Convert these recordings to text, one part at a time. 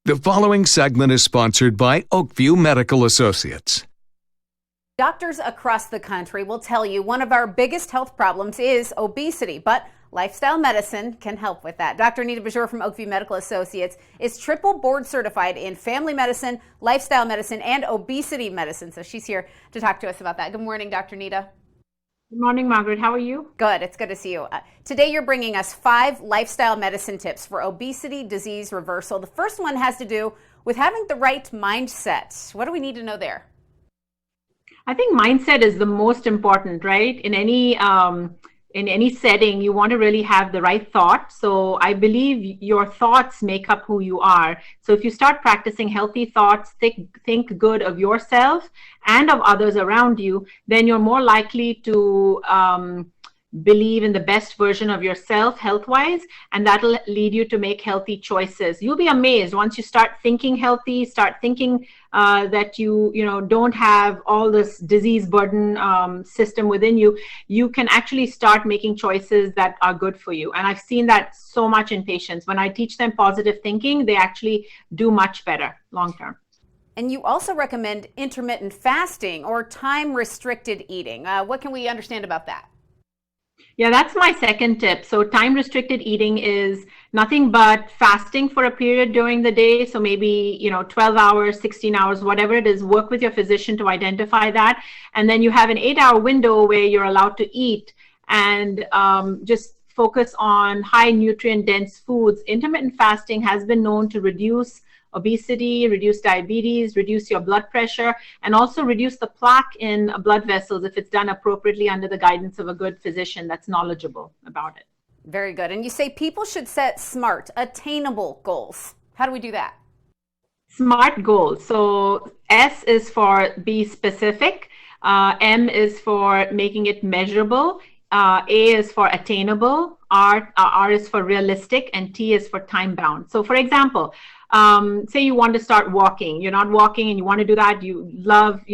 The following segment is sponsored by Oakview Medical Associates. Doctors across the country will tell you one of our biggest health problems is obesity, but lifestyle medicine can help with that. Dr. Nita Bajor from Oakview Medical Associates is triple board certified in family medicine, lifestyle medicine, and obesity medicine. So she's here to talk to us about that. Good morning, Dr. Nita. Good morning, Margaret. How are you? Good. It's good to see you. Today you're bringing us 5 lifestyle medicine tips for obesity disease reversal. The first one has to do with having the right mindset. What do we need to know there? I think mindset is the most important, right? In any setting, you want to really have the right thought. So I believe your thoughts make up who you are. So if you start practicing healthy thoughts, think good of yourself and of others around you, then you're more likely to believe in the best version of yourself health-wise, and that'll lead you to make healthy choices. You'll be amazed once you start thinking healthy, start thinking that you don't have all this disease burden system within you. You can actually start making choices that are good for you. And I've seen that so much in patients. When I teach them positive thinking, they actually do much better long term. And you also recommend intermittent fasting or time-restricted eating. What can we understand about that? Yeah, that's my second tip. So time-restricted eating is nothing but fasting for a period during the day. So maybe, 12 hours, 16 hours, whatever it is, work with your physician to identify that. And then you have an 8-hour window where you're allowed to eat and just focus on high nutrient dense foods. Intermittent fasting has been known to reduce obesity, reduce diabetes, reduce your blood pressure, and also reduce the plaque in blood vessels if it's done appropriately under the guidance of a good physician that's knowledgeable about it. Very good. And you say people should set smart, attainable goals. How do we do that? Smart goals. So S is for be specific, M is for making it measurable, A is for attainable, R is for realistic, and T is for time bound. So for example, say you want to start walking. You're not walking and you want to do that. You love,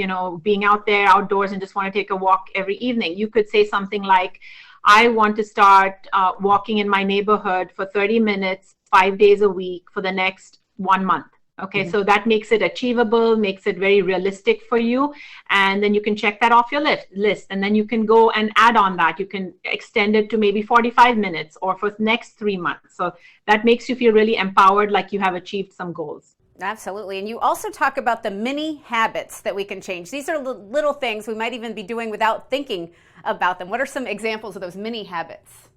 being out there outdoors and just want to take a walk every evening. You could say something like, I want to start walking in my neighborhood for 30 minutes, 5 days a week for the next 1 month. Okay, So that makes it achievable, makes it very realistic for you. And then you can check that off your list. And then you can go and add on that. You can extend it to maybe 45 minutes or for the next 3 months. So that makes you feel really empowered, like you have achieved some goals. Absolutely. And you also talk about the mini habits that we can change. These are little things we might even be doing without thinking about them. What are some examples of those mini habits?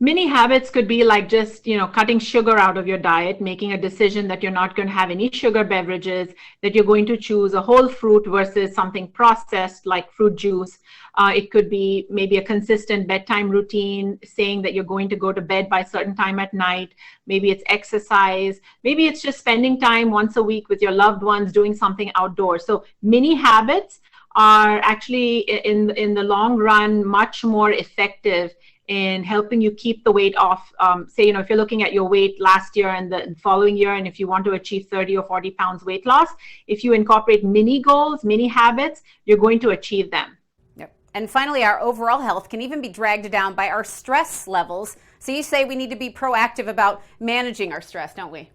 Mini habits could be like just, cutting sugar out of your diet, making a decision that you're not going to have any sugar beverages, that you're going to choose a whole fruit versus something processed like fruit juice. It could be maybe a consistent bedtime routine, saying that you're going to go to bed by a certain time at night. Maybe it's exercise. Maybe it's just spending time once a week with your loved ones, doing something outdoors. So mini habits are actually in the long run much more effective in helping you keep the weight off. Say, if you're looking at your weight last year and the following year, and if you want to achieve 30 or 40 pounds weight loss, if you incorporate mini goals, mini habits, you're going to achieve them. Yep. And finally, our overall health can even be dragged down by our stress levels. So you say we need to be proactive about managing our stress, don't we?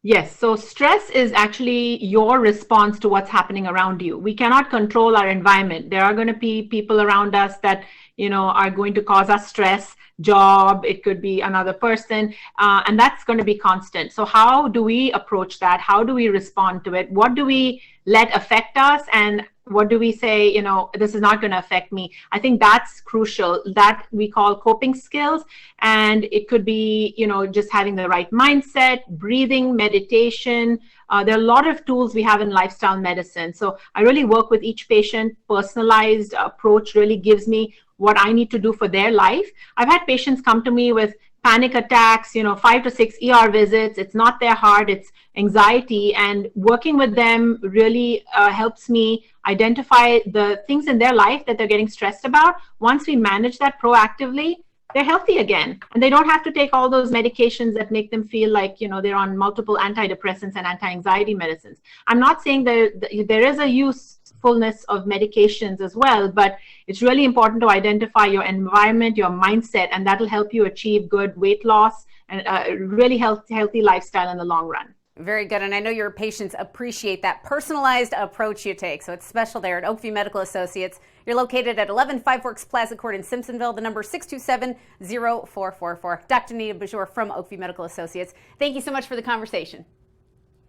Yes. So stress is actually your response to what's happening around you. We cannot control our environment. There are going to be people around us that are going to cause us stress, job, it could be another person, and that's going to be constant. So how do we approach that? How do we respond to it? What do we let affect us? And what do we say, this is not going to affect me? I think that's crucial. That we call coping skills. And it could be, just having the right mindset, breathing, meditation. There are a lot of tools we have in lifestyle medicine. So I really work with each patient. Personalized approach really gives me what I need to do for their life. I've had patients come to me with panic attacks, 5 to 6 ER visits. It's not their heart, it's anxiety. And working with them really helps me identify the things in their life that they're getting stressed about. Once we manage that proactively, they're healthy again. And they don't have to take all those medications that make them feel like, they're on multiple antidepressants and anti-anxiety medicines. I'm not saying that there is a usefulness of medications as well, but it's really important to identify your environment, your mindset, and that'll help you achieve good weight loss a really healthy lifestyle in the long run. Very good. And I know your patients appreciate that personalized approach you take. So it's special there at Oakview Medical Associates. You're located at 11 Five Works Plaza Court in Simpsonville. The number 627-0444. Dr. Nita Bajor from Oakview Medical Associates. Thank you so much for the conversation.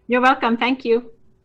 You're welcome. Thank you.